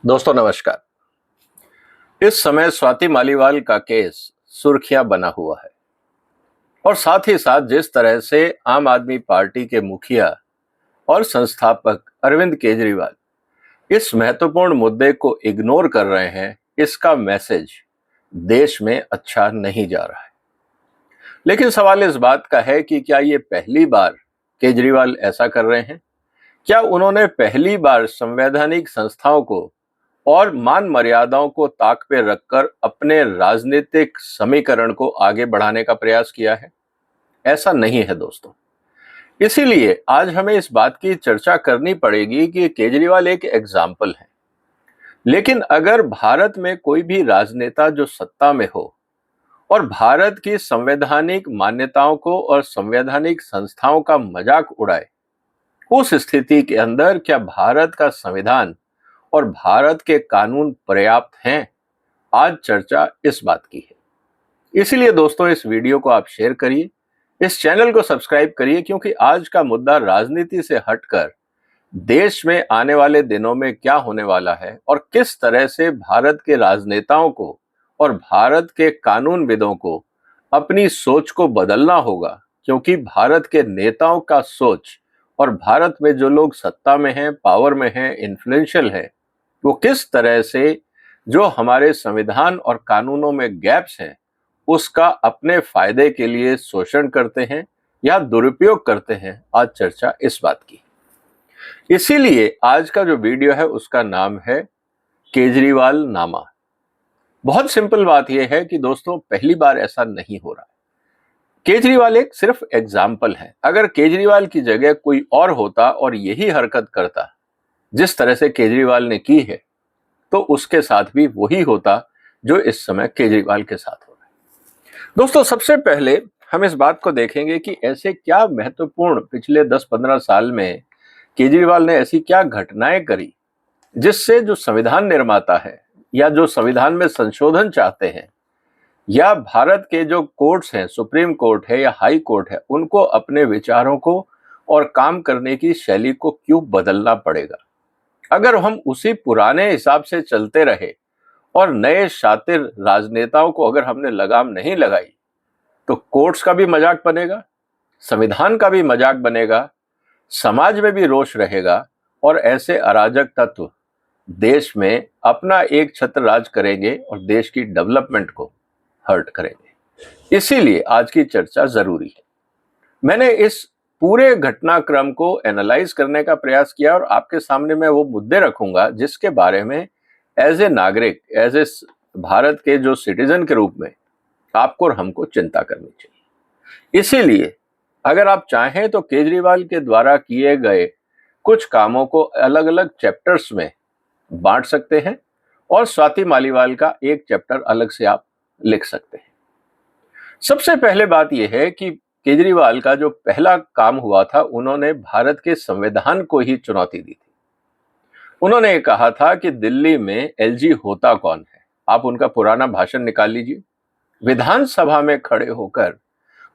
दोस्तों नमस्कार। इस समय स्वाति मालीवाल का केस सुर्खियां बना हुआ है और साथ ही साथ जिस तरह से आम आदमी पार्टी के मुखिया और संस्थापक अरविंद केजरीवाल इस महत्वपूर्ण मुद्दे को इग्नोर कर रहे हैं, इसका मैसेज देश में अच्छा नहीं जा रहा है। लेकिन सवाल इस बात का है कि क्या ये पहली बार केजरीवाल ऐसा कर रहे हैं? क्या उन्होंने पहली बार संवैधानिक संस्थाओं को और मान मर्यादाओं को ताक पे रखकर अपने राजनीतिक समीकरण को आगे बढ़ाने का प्रयास किया है? ऐसा नहीं है दोस्तों। इसीलिए आज हमें इस बात की चर्चा करनी पड़ेगी कि केजरीवाल एक एग्जाम्पल है, लेकिन अगर भारत में कोई भी राजनेता जो सत्ता में हो और भारत की संवैधानिक मान्यताओं को और संवैधानिक संस्थाओं का मजाक उड़ाए, उस स्थिति के अंदर क्या भारत का संविधान और भारत के कानून पर्याप्त हैं? आज चर्चा इस बात की है। इसलिए दोस्तों इस वीडियो को आप शेयर करिए, इस चैनल को सब्सक्राइब करिए, क्योंकि आज का मुद्दा राजनीति से हटकर देश में आने वाले दिनों में क्या होने वाला है और किस तरह से भारत के राजनेताओं को और भारत के कानूनविदों को अपनी सोच को बदलना होगा, क्योंकि भारत के नेताओं का सोच और भारत में जो लोग सत्ता में हैं, पावर में हैं, इन्फ्लुएंशियल है, वो किस तरह से जो हमारे संविधान और कानूनों में गैप्स हैं उसका अपने फायदे के लिए शोषण करते हैं या दुरुपयोग करते हैं। आज चर्चा इस बात की। इसीलिए आज का जो वीडियो है उसका नाम है केजरीवाल नामा। बहुत सिंपल बात यह है कि दोस्तों पहली बार ऐसा नहीं हो रहा है। केजरीवाल एक सिर्फ एग्जाम्पल है। अगर केजरीवाल की जगह कोई और होता और यही हरकत करता जिस तरह से केजरीवाल ने की है, तो उसके साथ भी वही होता जो इस समय केजरीवाल के साथ हो रहा है। दोस्तों सबसे पहले हम इस बात को देखेंगे कि ऐसे क्या महत्वपूर्ण पिछले 10-15 साल में केजरीवाल ने ऐसी क्या घटनाएं करी जिससे जो संविधान निर्माता है या जो संविधान में संशोधन चाहते हैं या भारत के जो कोर्ट्स हैं, सुप्रीम कोर्ट है या हाई कोर्ट है, उनको अपने विचारों को और काम करने की शैली को क्यों बदलना पड़ेगा। अगर हम उसी पुराने हिसाब से चलते रहे और नए शातिर राजनेताओं को अगर हमने लगाम नहीं लगाई, तो कोर्ट्स का भी मजाक बनेगा, संविधान का भी मजाक बनेगा, समाज में भी रोष रहेगा और ऐसे अराजक तत्व देश में अपना एक छत्र राज करेंगे और देश की डेवलपमेंट को हर्ट करेंगे। इसीलिए आज की चर्चा जरूरी है। मैंने इस पूरे घटनाक्रम को एनालाइज करने का प्रयास किया और आपके सामने मैं वो मुद्दे रखूंगा जिसके बारे में एज ए नागरिक, एज ए भारत के जो सिटीजन के रूप में आपको और हमको चिंता करनी चाहिए। इसीलिए अगर आप चाहें तो केजरीवाल के द्वारा किए गए कुछ कामों को अलग अलग चैप्टर्स में बांट सकते हैं और स्वाति मालीवाल का एक चैप्टर अलग से आप लिख सकते हैं। सबसे पहले बात यह है कि केजरीवाल का जो पहला काम हुआ था, उन्होंने भारत के संविधान को ही चुनौती दी थी। उन्होंने कहा था कि दिल्ली में एलजी होता कौन है, आप उनका पुराना भाषण निकाल लीजिए। विधानसभा में खड़े होकर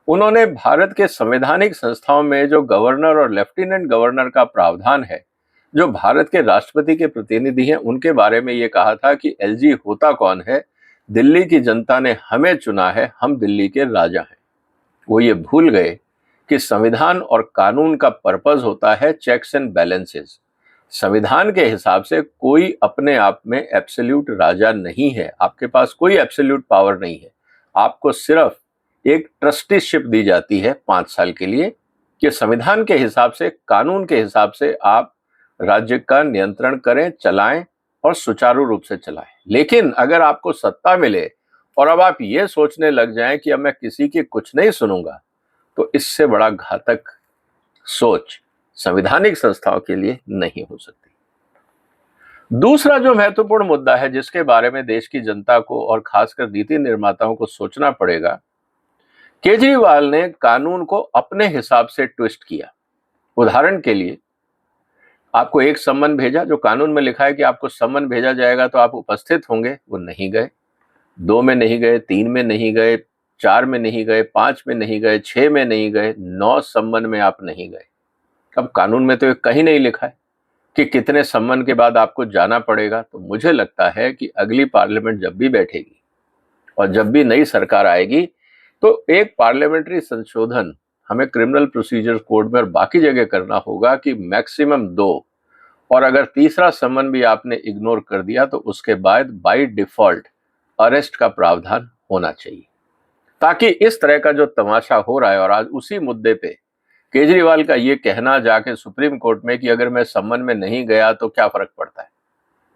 उन्होंने भारत के संवैधानिक संस्थाओं में जो गवर्नर और लेफ्टिनेंट गवर्नर का प्रावधान है, जो भारत के राष्ट्रपति के प्रतिनिधि हैं, उनके बारे में ये कहा था कि एलजी होता कौन है, दिल्ली की जनता ने हमें चुना है, हम दिल्ली के राजा हैं। वो ये भूल गए कि संविधान और कानून का पर्पस होता है चेक्स एंड बैलेंसेस। संविधान के हिसाब से कोई अपने आप में एब्सोल्यूट राजा नहीं है, आपके पास कोई एब्सोल्यूट पावर नहीं है। आपको सिर्फ एक ट्रस्टीशिप दी जाती है 5 साल के लिए कि संविधान के हिसाब से, कानून के हिसाब से आप राज्य का नियंत्रण करें, चलाएं और सुचारू रूप से चलाएं। लेकिन अगर आपको सत्ता मिले और अब आप ये सोचने लग जाएं कि अब मैं किसी की कुछ नहीं सुनूंगा, तो इससे बड़ा घातक सोच संवैधानिक संस्थाओं के लिए नहीं हो सकती। दूसरा जो महत्वपूर्ण मुद्दा है जिसके बारे में देश की जनता को और खासकर नीति निर्माताओं को सोचना पड़ेगा, केजरीवाल ने कानून को अपने हिसाब से ट्विस्ट किया। उदाहरण के लिए आपको एक सम्मन भेजा, जो कानून में लिखा है कि आपको सम्मन भेजा जाएगा तो आप उपस्थित होंगे, वो नहीं गए। 2 में नहीं गए, 3 में नहीं गए, 4 में नहीं गए, 5 में नहीं गए, 6 में नहीं गए, 9 सम्मन में आप नहीं गए। अब कानून में तो ये कहीं नहीं लिखा है। कि कितने सम्मन के बाद आपको जाना पड़ेगा, तो मुझे लगता है कि अगली पार्लियामेंट जब भी बैठेगी और जब भी नई सरकार आएगी, तो एक पार्लियामेंट्री संशोधन हमें क्रिमिनल प्रोसीजर कोड में और बाकी जगह करना होगा कि मैक्सिमम 2, और अगर तीसरा सम्मन भी आपने इग्नोर कर दिया तो उसके बाद बाय डिफॉल्ट अरेस्ट का प्रावधान होना चाहिए, ताकि इस तरह का जो तमाशा हो रहा है, और आज उसी मुद्दे पे केजरीवाल का ये कहना जाके सुप्रीम कोर्ट में कि अगर मैं सम्मन में नहीं गया तो क्या फर्क पड़ता है,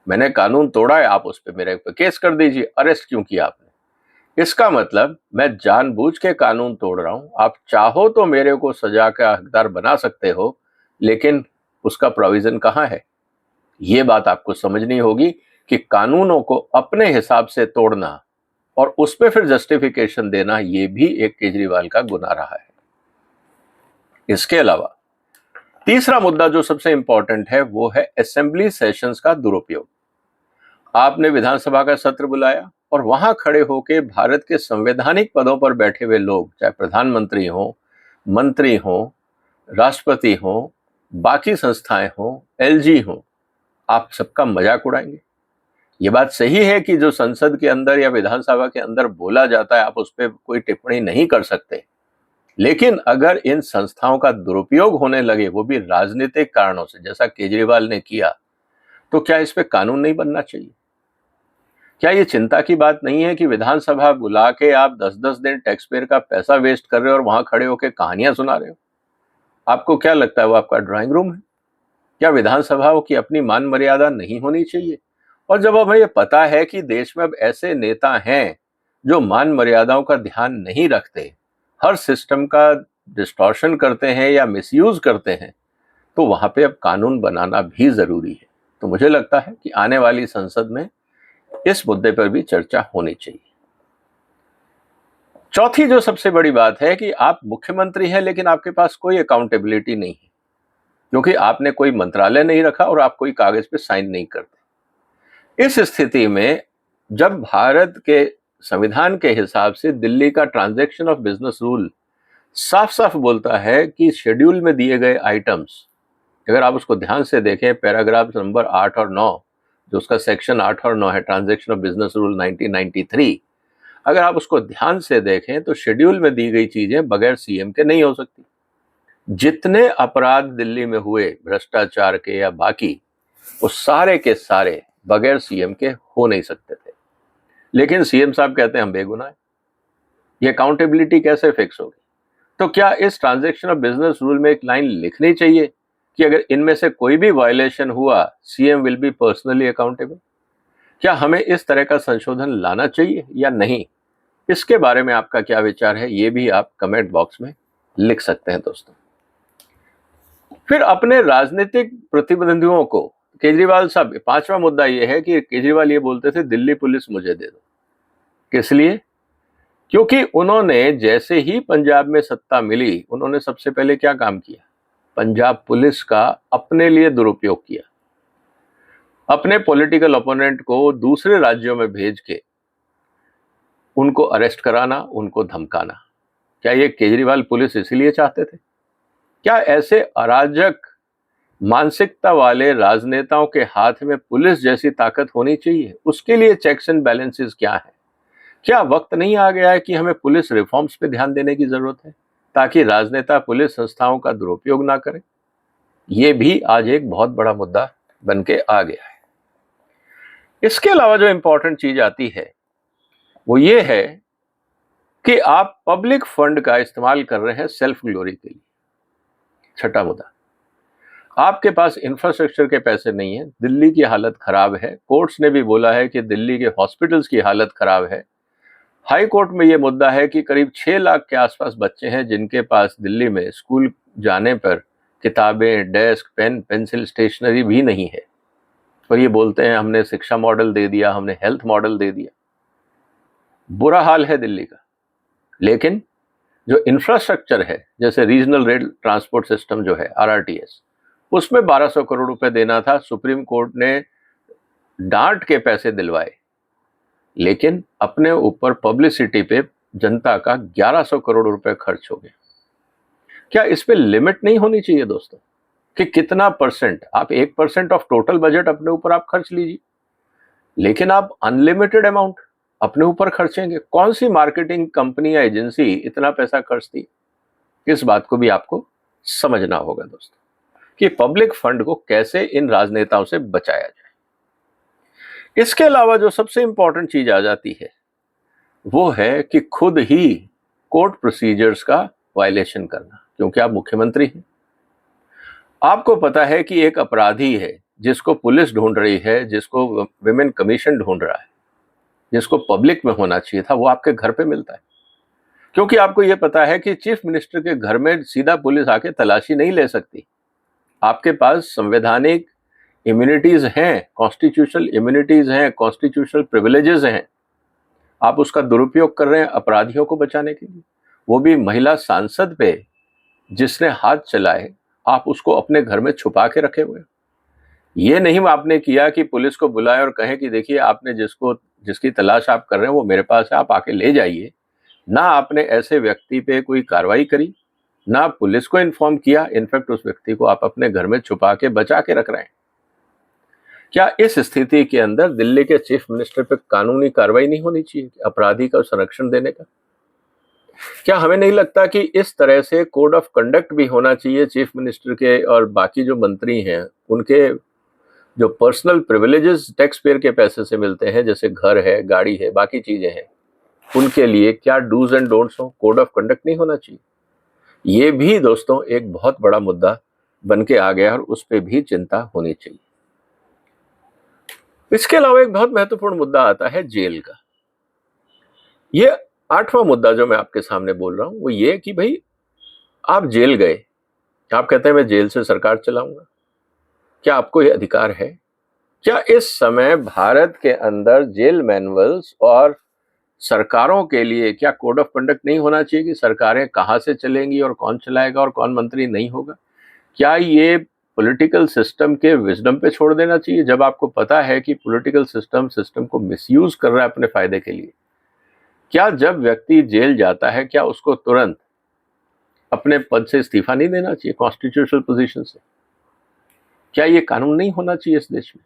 मैंने कानून तोड़ा है, आप उस पर मेरे पे केस कर दीजिए, अरेस्ट क्यों किया आपने। इसका मतलब मैं जानबूझ के कानून तोड़ रहा हूं, आप चाहो तो मेरे को सजा का हकदार बना सकते हो, लेकिन उसका प्रोविजन कहां है। ये बात आपको समझनी होगी कि कानूनों को अपने हिसाब से तोड़ना और उस पर फिर जस्टिफिकेशन देना, ये भी एक केजरीवाल का गुनाह रहा है। इसके अलावा तीसरा मुद्दा जो सबसे इंपॉर्टेंट है वो है असेंबली सेशंस का दुरुपयोग। आपने विधानसभा का सत्र बुलाया और वहां खड़े होकर भारत के संवैधानिक पदों पर बैठे हुए लोग, चाहे प्रधानमंत्री हो, मंत्री हो, राष्ट्रपति हो, बाकी संस्थाएं हो, एलजी हो, आप सबका मजाक उड़ाएंगे। ये बात सही है कि जो संसद के अंदर या विधानसभा के अंदर बोला जाता है आप उस पर कोई टिप्पणी नहीं कर सकते, लेकिन अगर इन संस्थाओं का दुरुपयोग होने लगे, वो भी राजनीतिक कारणों से, जैसा केजरीवाल ने किया, तो क्या इस पे कानून नहीं बनना चाहिए। क्या ये चिंता की बात नहीं है कि विधानसभा बुला के आप 10-10 दिन टैक्स पेयर का पैसा वेस्ट कर रहे हो और वहां खड़े होकर कहानियां सुना रहे हो। आपको क्या लगता है वो आपका ड्राइंग रूम है? क्या विधानसभाओं की अपनी मान मर्यादा नहीं होनी चाहिए? और जब हमें ये पता है कि देश में अब ऐसे नेता हैं जो मान मर्यादाओं का ध्यान नहीं रखते, हर सिस्टम का डिस्टॉर्शन करते हैं या मिसयूज करते हैं, तो वहां पे अब कानून बनाना भी जरूरी है। तो मुझे लगता है कि आने वाली संसद में इस मुद्दे पर भी चर्चा होनी चाहिए। चौथी जो सबसे बड़ी बात है कि आप मुख्यमंत्री हैं लेकिन आपके पास कोई अकाउंटेबिलिटी नहीं है, क्योंकि आपने कोई मंत्रालय नहीं रखा और आप कोई कागज पे साइन नहीं करते। इस स्थिति में जब भारत के संविधान के हिसाब से दिल्ली का ट्रांजैक्शन ऑफ बिजनेस रूल साफ साफ बोलता है कि शेड्यूल में दिए गए आइटम्स, अगर आप उसको ध्यान से देखें, पैराग्राफ नंबर 8 और 9, जो उसका सेक्शन 8 और 9 है, ट्रांजैक्शन ऑफ बिजनेस रूल 1993, अगर आप उसको ध्यान से देखें तो शेड्यूल में दी गई चीजें बगैर सीएम के नहीं हो सकती। जितने अपराध दिल्ली में हुए भ्रष्टाचार के या बाकी, वो सारे के सारे बगैर सीएम के हो नहीं सकते थे, लेकिन सीएम साहब कहते हैं हम बेगुनाह हैं। ये अकाउंटेबिलिटी कैसे फिक्स होगी? तो क्या इस ट्रांजैक्शन ऑफ बिजनेस रूल में एक लाइन लिखनी चाहिए कि अगर इनमें से कोई भी वायलेशन हुआ, CM will be personally accountable? क्या हमें इस तरह का संशोधन लाना चाहिए या नहीं? इसके बारे में आपका क्या विचार है, ये भी आप कमेंट बॉक्स में लिख सकते हैं दोस्तों। फिर अपने राजनीतिक प्रतिद्वंदियों को केजरीवाल साहब, पांचवा मुद्दा यह है कि केजरीवाल ये बोलते थे दिल्ली पुलिस मुझे दे दो। किस लिए? क्योंकि उन्होंने जैसे ही पंजाब में सत्ता मिली, उन्होंने सबसे पहले क्या काम किया? पंजाब पुलिस का अपने लिए दुरुपयोग किया, अपने पॉलिटिकल ओपोनेंट को दूसरे राज्यों में भेज के उनको अरेस्ट कराना, उनको धमकाना। क्या ये केजरीवाल पुलिस इसीलिए चाहते थे? क्या ऐसे अराजक मानसिकता वाले राजनेताओं के हाथ में पुलिस जैसी ताकत होनी चाहिए? उसके लिए चेक्स एंड बैलेंसेस क्या है? क्या वक्त नहीं आ गया है कि हमें पुलिस रिफॉर्म्स पे ध्यान देने की जरूरत है, ताकि राजनेता पुलिस संस्थाओं का दुरुपयोग ना करें? यह भी आज एक बहुत बड़ा मुद्दा बन के आ गया है। इसके अलावा जो इंपॉर्टेंट चीज आती है वो ये है कि आप पब्लिक फंड का इस्तेमाल कर रहे हैं सेल्फ ग्लोरी के लिए। छठा मुद्दा, आपके पास इंफ्रास्ट्रक्चर के पैसे नहीं है, दिल्ली की हालत खराब है, कोर्ट्स ने भी बोला है कि दिल्ली के हॉस्पिटल्स की हालत खराब है। हाई कोर्ट में यह मुद्दा है कि करीब 6 लाख के आसपास बच्चे हैं जिनके पास दिल्ली में स्कूल जाने पर किताबें, डेस्क, पेन, पेंसिल, स्टेशनरी भी नहीं है, और ये बोलते हैं हमने शिक्षा मॉडल दे दिया, हमने हेल्थ मॉडल दे दिया। बुरा हाल है दिल्ली का। लेकिन जो इंफ्रास्ट्रक्चर है, जैसे रीजनल रेल ट्रांसपोर्ट सिस्टम जो है आरआरटीएस, उसमें 1200 करोड़ रुपए देना था, सुप्रीम कोर्ट ने डांट के पैसे दिलवाए, लेकिन अपने ऊपर पब्लिसिटी पे जनता का 1100 करोड़ रुपए खर्च हो गया। क्या इस पे लिमिट नहीं होनी चाहिए दोस्तों? कि कितना परसेंट, आप 1% ऑफ टोटल बजट अपने ऊपर आप खर्च लीजिए, लेकिन आप अनलिमिटेड अमाउंट अपने ऊपर खर्चेंगे। कौन सी मार्केटिंग कंपनी या एजेंसी इतना पैसा खर्चती? इस बात को भी आपको समझना होगा दोस्तों, कि पब्लिक फंड को कैसे इन राजनेताओं से बचाया जाए। इसके अलावा जो सबसे इंपॉर्टेंट चीज आ जाती है वो है कि खुद ही कोर्ट प्रोसीजर्स का वायलेशन करना, क्योंकि आप मुख्यमंत्री हैं। आपको पता है कि एक अपराधी है जिसको पुलिस ढूंढ रही है, जिसको विमेन कमीशन ढूंढ रहा है, जिसको पब्लिक में होना चाहिए था, वो आपके घर पे मिलता है। क्योंकि आपको यह पता है कि चीफ मिनिस्टर के घर में सीधा पुलिस आके तलाशी नहीं ले सकती। आपके पास संवैधानिक इम्यूनिटीज हैं, कॉन्स्टिट्यूशनल इम्यूनिटीज हैं, कॉन्स्टिट्यूशनल प्रिविलेजेस हैं। आप उसका दुरुपयोग कर रहे हैं अपराधियों को बचाने के लिए, वो भी महिला सांसद पे जिसने हाथ चलाए, आप उसको अपने घर में छुपा के रखे हुए। ये नहीं आपने किया कि पुलिस को बुलाए और कहे कि देखिए आपने जिसकी तलाश आप कर रहे हैं वो मेरे पास है, आप आके ले जाइए। ना आपने ऐसे व्यक्ति पे कोई कार्रवाई करी, ना पुलिस को इन्फॉर्म किया, इनफैक्ट उस व्यक्ति को आप अपने घर में छुपा के बचा के रख रहे हैं। क्या इस स्थिति के अंदर दिल्ली के चीफ मिनिस्टर पे कानूनी कार्रवाई नहीं होनी चाहिए अपराधी का संरक्षण देने का? क्या हमें नहीं लगता कि इस तरह से कोड ऑफ कंडक्ट भी होना चाहिए चीफ मिनिस्टर के और बाकी जो मंत्री हैं उनके जो पर्सनल प्रिविलेजेस टैक्स पेयर के पैसे से मिलते हैं, जैसे घर है, गाड़ी है, बाकी चीजें हैं, उनके लिए क्या डूज एंड डोंट्स हो, कोड ऑफ कंडक्ट नहीं होना चाहिए? ये भी दोस्तों एक बहुत बड़ा मुद्दा बन के आ गया और उस पर भी चिंता होनी चाहिए। इसके अलावा एक बहुत महत्वपूर्ण मुद्दा आता है जेल का। ये 8वां मुद्दा जो मैं आपके सामने बोल रहा हूं वो ये कि भाई आप जेल गए, आप कहते हैं मैं जेल से सरकार चलाऊंगा। क्या आपको ये अधिकार है? क्या इस समय भारत के अंदर जेल मैनुअल्स और सरकारों के लिए क्या कोड ऑफ कंडक्ट नहीं होना चाहिए कि सरकारें कहां से चलेंगी और कौन चलाएगा और कौन मंत्री नहीं होगा? क्या ये पॉलिटिकल सिस्टम के विजडम पे छोड़ देना चाहिए, जब आपको पता है कि पॉलिटिकल सिस्टम को मिसयूज कर रहा है अपने फायदे के लिए? क्या जब व्यक्ति जेल जाता है क्या उसको तुरंत अपने पद से इस्तीफा नहीं देना चाहिए कॉन्स्टिट्यूशनल पोजीशन से? क्या ये कानून नहीं होना चाहिए इस देश में?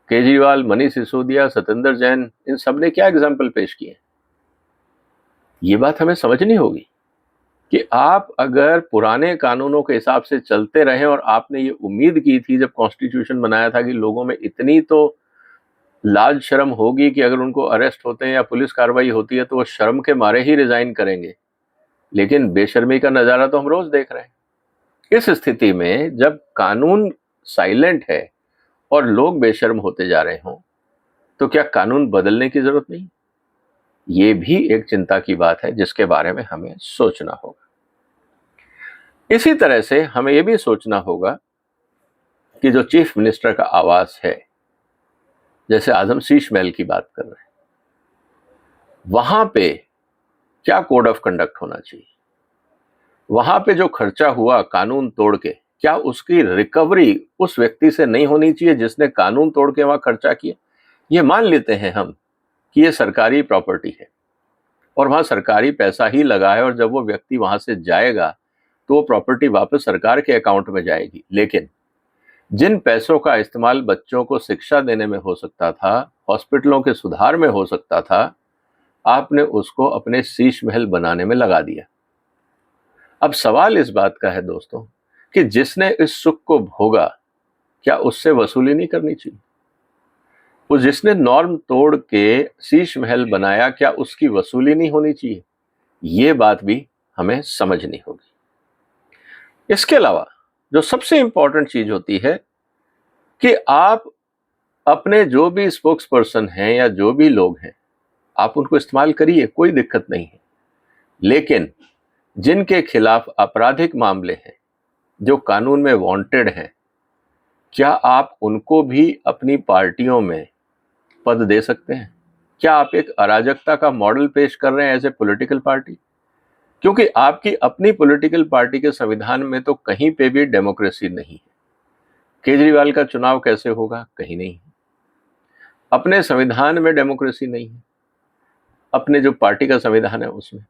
केजरीवाल, मनीष सिसोदिया, सत्येंद्र जैन, इन सब ने क्या एग्जाम्पल पेश किए? ये बात हमें समझनी होगी कि आप अगर पुराने कानूनों के हिसाब से चलते रहे, और आपने ये उम्मीद की थी जब कॉन्स्टिट्यूशन बनाया था कि लोगों में इतनी तो लाज शर्म होगी कि अगर उनको अरेस्ट होते हैं या पुलिस कार्रवाई होती है तो वो शर्म के मारे ही रिजाइन करेंगे, लेकिन बेशर्मी का नजारा तो हम रोज देख रहे हैं। इस स्थिति में जब कानून साइलेंट है और लोग बेशर्म होते जा रहे हों, तो क्या कानून बदलने की जरूरत नहीं? ये भी एक चिंता की बात है जिसके बारे में हमें सोचना होगा। इसी तरह से हमें यह भी सोचना होगा कि जो चीफ मिनिस्टर का आवास है, जैसे आज हम शीश महल की बात कर रहे हैं, वहां पे क्या कोड ऑफ कंडक्ट होना चाहिए? वहां पे जो खर्चा हुआ कानून तोड़ के, क्या उसकी रिकवरी उस व्यक्ति से नहीं होनी चाहिए जिसने कानून तोड़ के वहां खर्चा किया? ये मान लेते हैं हम कि ये सरकारी प्रॉपर्टी है और वहां सरकारी पैसा ही लगा है, और जब वो व्यक्ति वहां से जाएगा तो वो प्रॉपर्टी वापस सरकार के अकाउंट में जाएगी। लेकिन जिन पैसों का इस्तेमाल बच्चों को शिक्षा देने में हो सकता था, हॉस्पिटलों के सुधार में हो सकता था, आपने उसको अपने शीश महल बनाने में लगा दिया। अब सवाल इस बात का है दोस्तों कि जिसने इस सुख को भोगा, क्या उससे वसूली नहीं करनी चाहिए? वो जिसने नॉर्म तोड़ के शीश महल बनाया, क्या उसकी वसूली नहीं होनी चाहिए? ये बात भी हमें समझनी होगी। इसके अलावा जो सबसे इंपॉर्टेंट चीज होती है कि आप अपने जो भी स्पोक्स पर्सन हैं या जो भी लोग हैं, आप उनको इस्तेमाल करिए, कोई दिक्कत नहीं है। लेकिन जिनके खिलाफ आपराधिक मामले हैं, जो कानून में वांटेड हैं, क्या आप उनको भी अपनी पार्टियों में पद दे सकते हैं? क्या आप एक अराजकता का मॉडल पेश कर रहे हैं एज ए पॉलिटिकल पार्टी? क्योंकि आपकी अपनी पॉलिटिकल पार्टी के संविधान में तो कहीं पे भी डेमोक्रेसी नहीं है। केजरीवाल का चुनाव कैसे होगा? कहीं नहीं है। अपने संविधान में डेमोक्रेसी नहीं है, अपने जो पार्टी का संविधान है उसमें।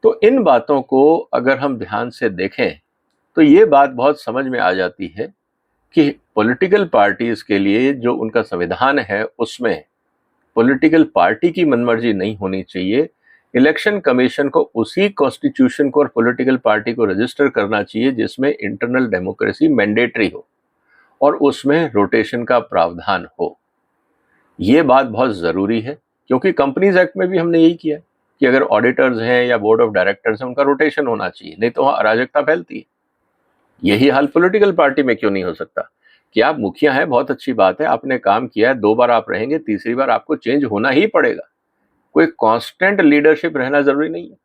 तो इन बातों को अगर हम ध्यान से देखें तो ये बात बहुत समझ में आ जाती है कि पॉलिटिकल पार्टीज के लिए जो उनका संविधान है उसमें पॉलिटिकल पार्टी की मनमर्जी नहीं होनी चाहिए। इलेक्शन कमीशन को उसी कॉन्स्टिट्यूशन को और पॉलिटिकल पार्टी को रजिस्टर करना चाहिए जिसमें इंटरनल डेमोक्रेसी मैंडेटरी हो और उसमें रोटेशन का प्रावधान हो। ये बात बहुत ज़रूरी है, क्योंकि कंपनीज एक्ट में भी हमने यही किया कि अगर ऑडिटर्स हैं या बोर्ड ऑफ डायरेक्टर्स हैं उनका रोटेशन होना चाहिए, नहीं तो वहाँ अराजकता फैलती है। यही हाल पॉलिटिकल पार्टी में क्यों नहीं हो सकता कि आप मुखिया हैं, बहुत अच्छी बात है, आपने काम किया है, 2 बार आप रहेंगे, तीसरी बार आपको चेंज होना ही पड़ेगा। कोई कांस्टेंट लीडरशिप रहना जरूरी नहीं है।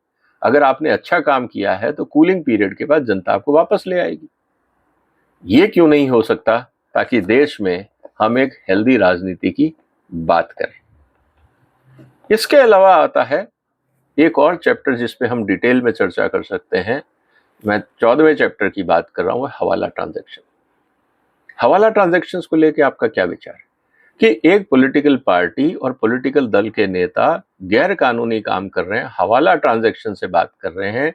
अगर आपने अच्छा काम किया है तो कूलिंग पीरियड के बाद जनता आपको वापस ले आएगी। ये क्यों नहीं हो सकता, ताकि देश में हम एक हेल्दी राजनीति की बात करें। इसके अलावा आता है एक और चैप्टर जिस पे हम डिटेल में चर्चा कर सकते हैं। मैं 14वें चैप्टर की बात कर रहा हूं, हवाला ट्रांजैक्शन। हवाला ट्रांजैक्शंस को लेके आपका क्या विचार है कि एक पॉलिटिकल पार्टी और पॉलिटिकल दल के नेता गैर कानूनी काम कर रहे हैं, हवाला ट्रांजैक्शन से बात कर रहे हैं,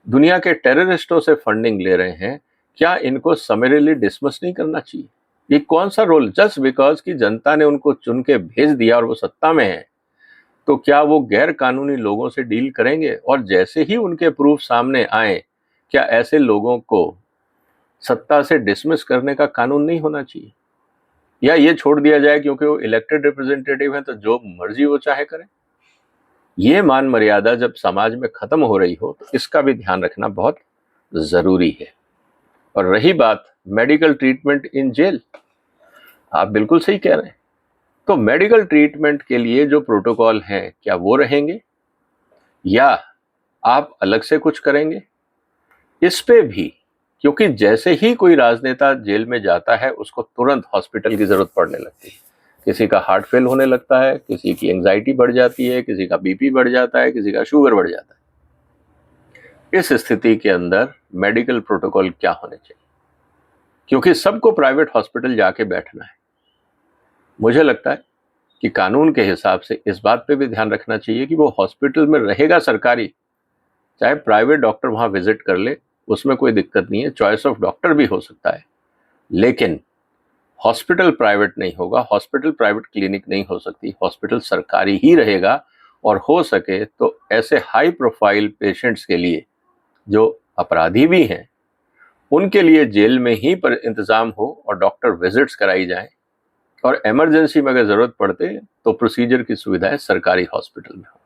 दुनिया के टेररिस्टों से फंडिंग ले रहे हैं, क्या इनको समरीली डिसमिस नहीं करना चाहिए? ये कौन सा रोल, जस्ट बिकॉज कि जनता ने उनको चुन के भेज दिया और वो सत्ता में है, तो क्या वो गैर कानूनी लोगों से डील करेंगे? और जैसे ही उनके प्रूफ सामने आए, क्या ऐसे लोगों को सत्ता से डिसमिस करने का कानून नहीं होना चाहिए? या ये छोड़ दिया जाए क्योंकि वो इलेक्टेड रिप्रेजेंटेटिव हैं तो जो मर्जी वो चाहे करें? ये मान मर्यादा जब समाज में खत्म हो रही हो तो इसका भी ध्यान रखना बहुत जरूरी है। और रही बात मेडिकल ट्रीटमेंट इन जेल, आप बिल्कुल सही कह रहे हैं। तो मेडिकल ट्रीटमेंट के लिए जो प्रोटोकॉल हैं, क्या वो रहेंगे या आप अलग से कुछ करेंगे? इस पे भी, क्योंकि जैसे ही कोई राजनेता जेल में जाता है उसको तुरंत हॉस्पिटल की जरूरत पड़ने लगती है। किसी का हार्ट फेल होने लगता है, किसी की एंजाइटी बढ़ जाती है, किसी का बीपी बढ़ जाता है, किसी का शुगर बढ़ जाता है। इस स्थिति के अंदर मेडिकल प्रोटोकॉल क्या होने चाहिए? क्योंकि सबको प्राइवेट हॉस्पिटल जाके बैठना है। मुझे लगता है कि कानून के हिसाब से इस बात पे भी ध्यान रखना चाहिए कि वो हॉस्पिटल में रहेगा सरकारी, चाहे प्राइवेट डॉक्टर वहां विजिट कर ले, उसमें कोई दिक्कत नहीं है, चॉइस ऑफ डॉक्टर भी हो सकता है, लेकिन हॉस्पिटल प्राइवेट नहीं होगा, हॉस्पिटल प्राइवेट क्लिनिक नहीं हो सकती, हॉस्पिटल सरकारी ही रहेगा। और हो सके तो ऐसे हाई प्रोफाइल पेशेंट्स के लिए जो अपराधी भी हैं उनके लिए जेल में ही पर इंतजाम हो और डॉक्टर विजिट्स कराई जाएं, और इमरजेंसी में अगर जरूरत पड़ते तो प्रोसीजर की सुविधाएं सरकारी हॉस्पिटल में हो।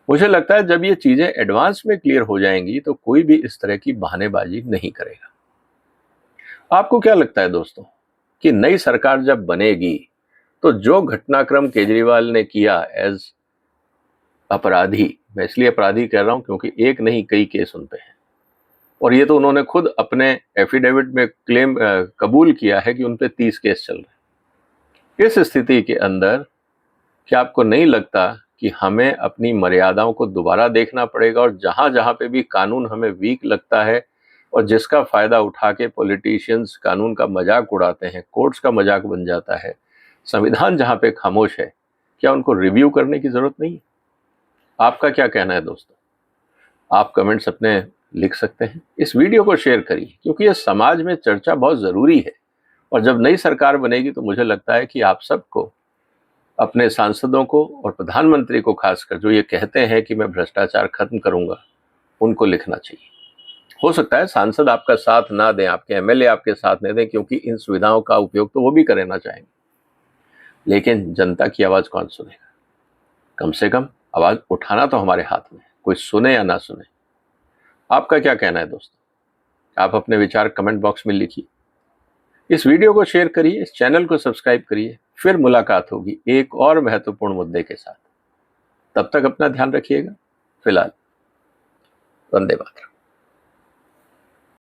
मुझे लगता है जब ये चीजें एडवांस में क्लियर हो जाएंगी तो कोई भी इस तरह की बहानेबाजी नहीं करेगा। आपको क्या लगता है दोस्तों कि नई सरकार जब बनेगी तो जो घटनाक्रम केजरीवाल ने किया एज अपराधी, मैं इसलिए अपराधी कह रहा हूं क्योंकि एक नहीं कई केस उन पे हैं, और ये तो उन्होंने खुद अपने एफिडेविट में क्लेम कबूल किया है कि उन पे 30 केस चल रहे हैं। इस स्थिति के अंदर क्या आपको नहीं लगता कि हमें अपनी मर्यादाओं को दोबारा देखना पड़ेगा, और जहां जहां पे भी कानून हमें वीक लगता है और जिसका फायदा उठा के पॉलिटिशियंस कानून का मजाक उड़ाते हैं, कोर्ट्स का मजाक बन जाता है, संविधान जहां पे खामोश है, क्या उनको रिव्यू करने की जरूरत नहीं है? आपका क्या कहना है दोस्तों? आप कमेंट्स अपने लिख सकते हैं। इस वीडियो को शेयर करिए क्योंकि ये समाज में चर्चा बहुत जरूरी है, और जब नई सरकार बनेगी तो मुझे लगता है कि आप सबको, अपने सांसदों को और प्रधानमंत्री को खासकर, जो ये कहते हैं कि मैं भ्रष्टाचार खत्म करूंगा, उनको लिखना चाहिए। हो सकता है सांसद आपका साथ ना दें, आपके एमएलए आपके साथ नहीं दें, क्योंकि इन सुविधाओं का उपयोग तो वो भी करना चाहेंगे, लेकिन जनता की आवाज कौन सुनेगा? कम से कम आवाज उठाना तो हमारे हाथ में है, कोई सुने या ना सुने। आपका क्या कहना है दोस्तों? आप अपने विचार कमेंट बॉक्स में लिखिए। इस वीडियो को शेयर करिए, इस चैनल को सब्सक्राइब करिए। फिर मुलाकात होगी एक और महत्वपूर्ण मुद्दे के साथ। तब तक अपना ध्यान रखिएगा। फिलहाल वंदे मातरम।